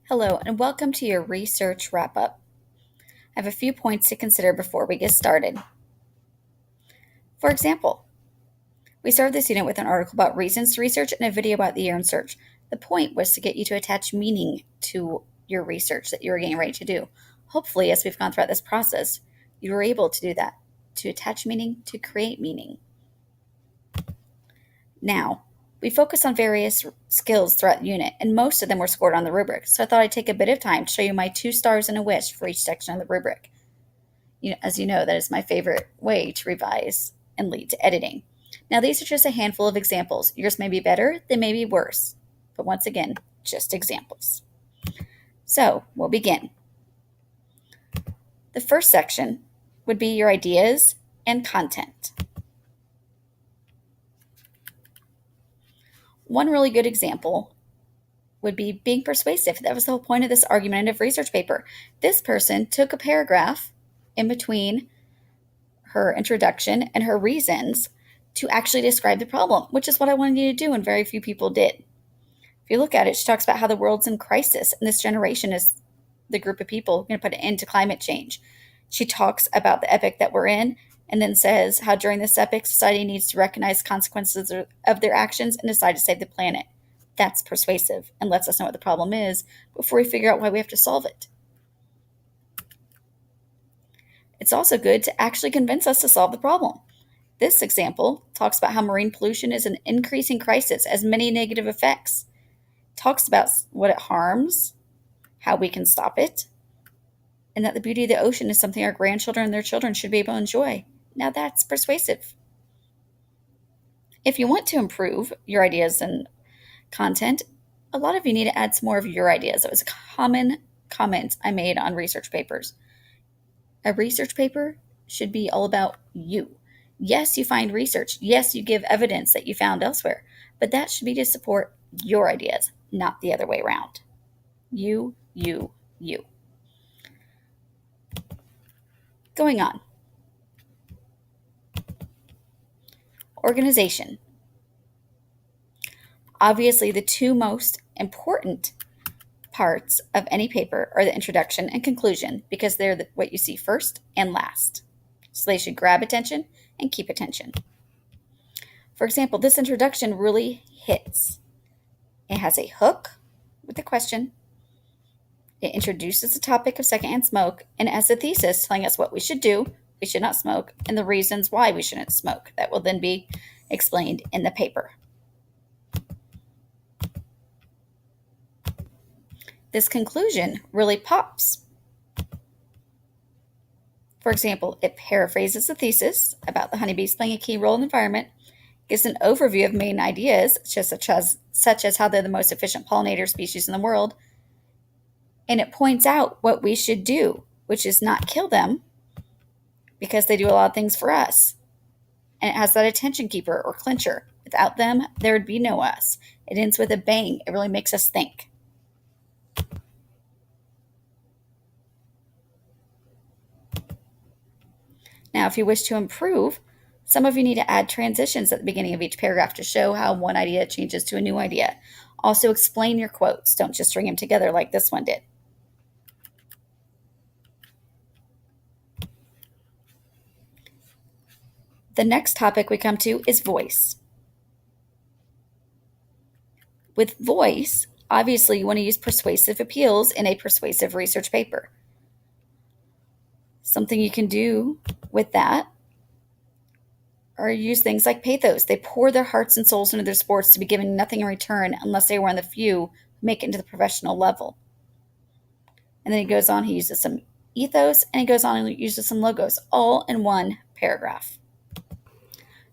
Hello, and welcome to your research wrap up. I have a few points to consider before we get started. For example, we started this unit with an article about reasons to research and a video about the year in search. The point was to get you to attach meaning to your research that you were getting ready to do. Hopefully, as we've gone throughout this process, you were able to do that, to attach meaning, to create meaning. Now, we focus on various skills throughout the unit, and most of them were scored on the rubric, so I thought I'd take a bit of time to show you my 2 stars and a wish for each section of the rubric. As you know, that is my favorite way to revise and lead to editing. Now, these are just a handful of examples. Yours may be better, they may be worse, but once again, just examples. So, we'll begin. The first section would be your ideas and content. One really good example would be being persuasive. That was the whole point of this argumentative research paper. This person took a paragraph in between her introduction and her reasons to actually describe the problem, which is what I wanted you to do, and very few people did. If you look at it, she talks about how the world's in crisis, and this generation is the group of people going to put an end to climate change. She talks about the epoch that we're in, and then says how during this epoch, society needs to recognize consequences of their actions and decide to save the planet. That's persuasive and lets us know what the problem is before we figure out why we have to solve it. It's also good to actually convince us to solve the problem. This example talks about how marine pollution is an increasing crisis, has many negative effects. It talks about what it harms, how we can stop it, and that the beauty of the ocean is something our grandchildren and their children should be able to enjoy. Now that's persuasive. If you want to improve your ideas and content, a lot of you need to add some more of your ideas. It was a common comment I made on research papers. A research paper should be all about you. Yes, you find research. Yes, you give evidence that you found elsewhere, but that should be to support your ideas, not the other way around. You, you, you. Going on. Organization. Obviously, the two most important parts of any paper are the introduction and conclusion because they're what you see first and last. So they should grab attention and keep attention. For example, this introduction really hits. It has a hook with a question. It introduces the topic of secondhand smoke, and it has a thesis telling us what we should do, we should not smoke, and the reasons why we shouldn't smoke. That will then be explained in the paper. This conclusion really pops. For example, it paraphrases the thesis about the honeybees playing a key role in the environment, gives an overview of main ideas, such as how they're the most efficient pollinator species in the world, and it points out what we should do, which is not kill them because they do a lot of things for us. And it has that attention keeper or clincher. Without them, there would be no us. It ends with a bang. It really makes us think. Now, if you wish to improve, some of you need to add transitions at the beginning of each paragraph to show how one idea changes to a new idea. Also, explain your quotes. Don't just string them together like this one did. The next topic we come to is voice. With voice, obviously you want to use persuasive appeals in a persuasive research paper. Something you can do with that or use things like pathos. They pour their hearts and souls into their sports to be given nothing in return unless they are one of the few who make it into the professional level. And then he goes on, he uses some ethos, and he goes on and uses some logos, all in one paragraph.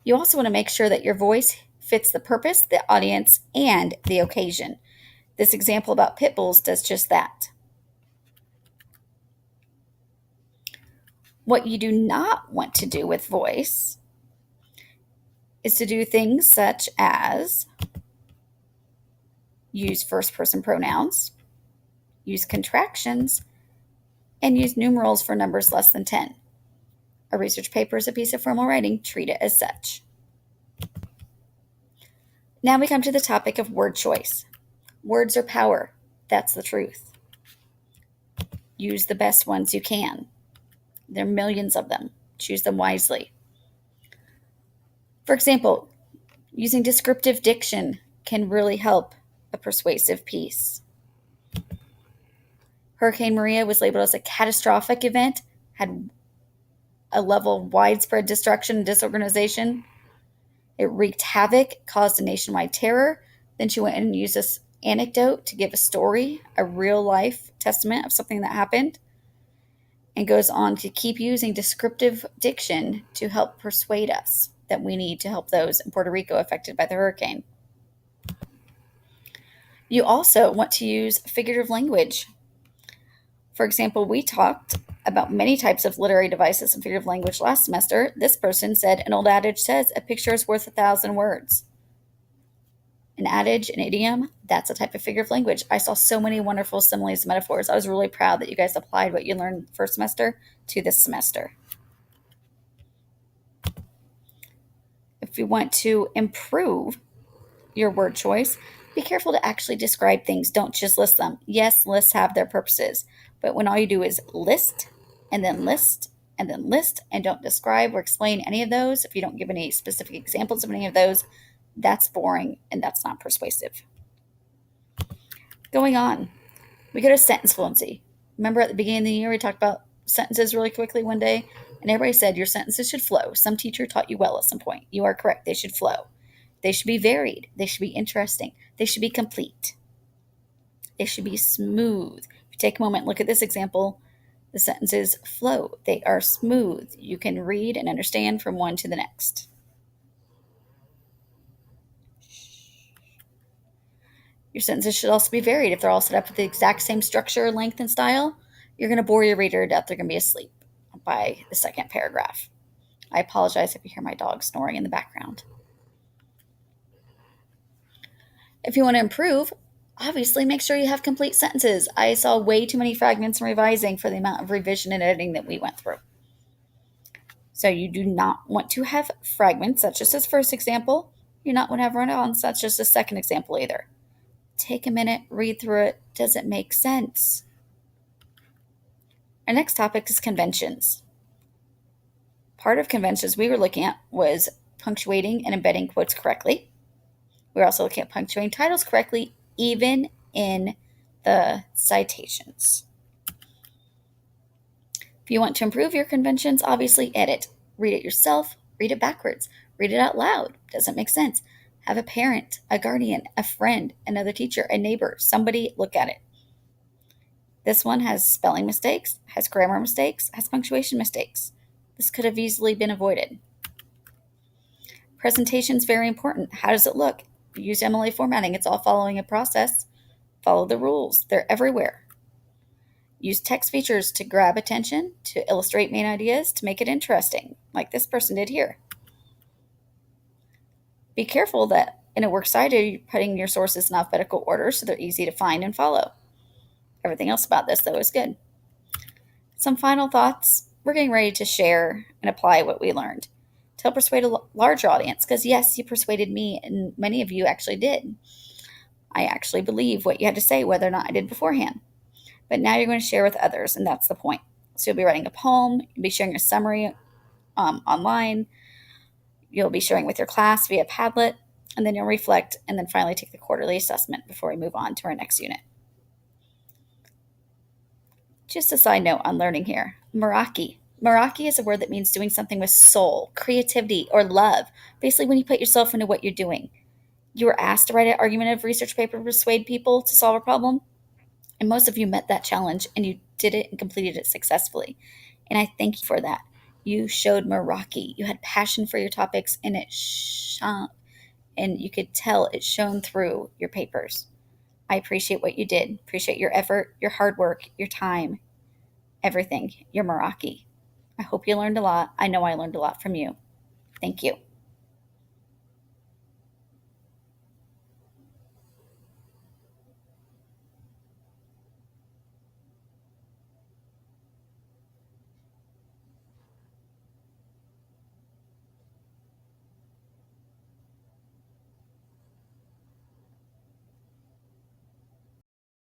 You also want to make sure that your voice fits the purpose, the audience, and the occasion. This example about pit bulls does just that. What you do not want to do with voice is to do things such as use first-person pronouns, use contractions, and use numerals for numbers less than 10. A research paper is a piece of formal writing. Treat it as such. Now we come to the topic of word choice. Words are power. That's the truth. Use the best ones you can. There are millions of them. Choose them wisely. For example, using descriptive diction can really help a persuasive piece. Hurricane Maria was labeled as a catastrophic event, had a level of widespread destruction and disorganization. It wreaked havoc, caused a nationwide terror. Then she went and used this anecdote to give a story, a real life testament of something that happened, and goes on to keep using descriptive diction to help persuade us that we need to help those in Puerto Rico affected by the hurricane. You also want to use figurative language. For example, we talked about many types of literary devices in figurative language last semester. This person said an old adage says a picture is worth 1,000 words. An adage, an idiom, that's a type of figurative language. I saw so many wonderful similes and metaphors. I was really proud that you guys applied what you learned first semester to this semester. If you want to improve your word choice, be careful to actually describe things. Don't just list them. Yes, lists have their purposes, but when all you do is list and then list and then list and don't describe or explain any of those, if you don't give any specific examples of any of those, that's boring and that's not persuasive. Going on, we go to sentence fluency. Remember at the beginning of the year, we talked about sentences really quickly one day, and everybody said your sentences should flow. Some teacher taught you well at some point. You are correct. They should flow. They should be varied. They should be interesting. They should be complete. They should be smooth. If you take a moment and look at this example, the sentences flow. They are smooth. You can read and understand from one to the next. Your sentences should also be varied. If they're all set up with the exact same structure, length, and style, you're going to bore your reader to death. They're going to be asleep by the second paragraph. I apologize if you hear my dog snoring in the background. If you want to improve, obviously make sure you have complete sentences. I saw way too many fragments and revising for the amount of revision and editing that we went through. So you do not want to have fragments. That's just this first example. You not want to have run-ons. That's just a second example either. Take a minute, read through it. Does it make sense? Our next topic is conventions. Part of conventions we were looking at was punctuating and embedding quotes correctly. We're also looking at punctuating titles correctly, even in the citations. If you want to improve your conventions, obviously edit. Read it yourself, read it backwards, read it out loud. Does it make sense? Have a parent, a guardian, a friend, another teacher, a neighbor, somebody look at it. This one has spelling mistakes, has grammar mistakes, has punctuation mistakes. This could have easily been avoided. Presentation is very important. How does it look? Use MLA formatting. It's all following a process. Follow the rules. They're everywhere. Use text features to grab attention, to illustrate main ideas, to make it interesting, like this person did here. Be careful that in a works cited, you're putting your sources in alphabetical order so they're easy to find and follow. Everything else about this, though, is good. Some final thoughts. We're getting ready to share and apply what we learned to help persuade a larger audience, because yes, you persuaded me, and many of you actually did. I actually believe what you had to say, whether or not I did beforehand. But now you're going to share with others, and that's the point. So you'll be writing a poem, you'll be sharing a summary online, you'll be sharing with your class via Padlet, and then you'll reflect, and then finally take the quarterly assessment before we move on to our next unit. Just a side note on learning here. Meraki. Meraki is a word that means doing something with soul, creativity, or love. Basically, when you put yourself into what you're doing. You were asked to write an argumentative research paper to persuade people to solve a problem, and most of you met that challenge, and you did it and completed it successfully. And I thank you for that. You showed Meraki. You had passion for your topics, and it shone, and you could tell it shone through your papers. I appreciate what you did. Appreciate your effort, your hard work, your time, everything. You're Meraki. I hope you learned a lot. I know I learned a lot from you. Thank you.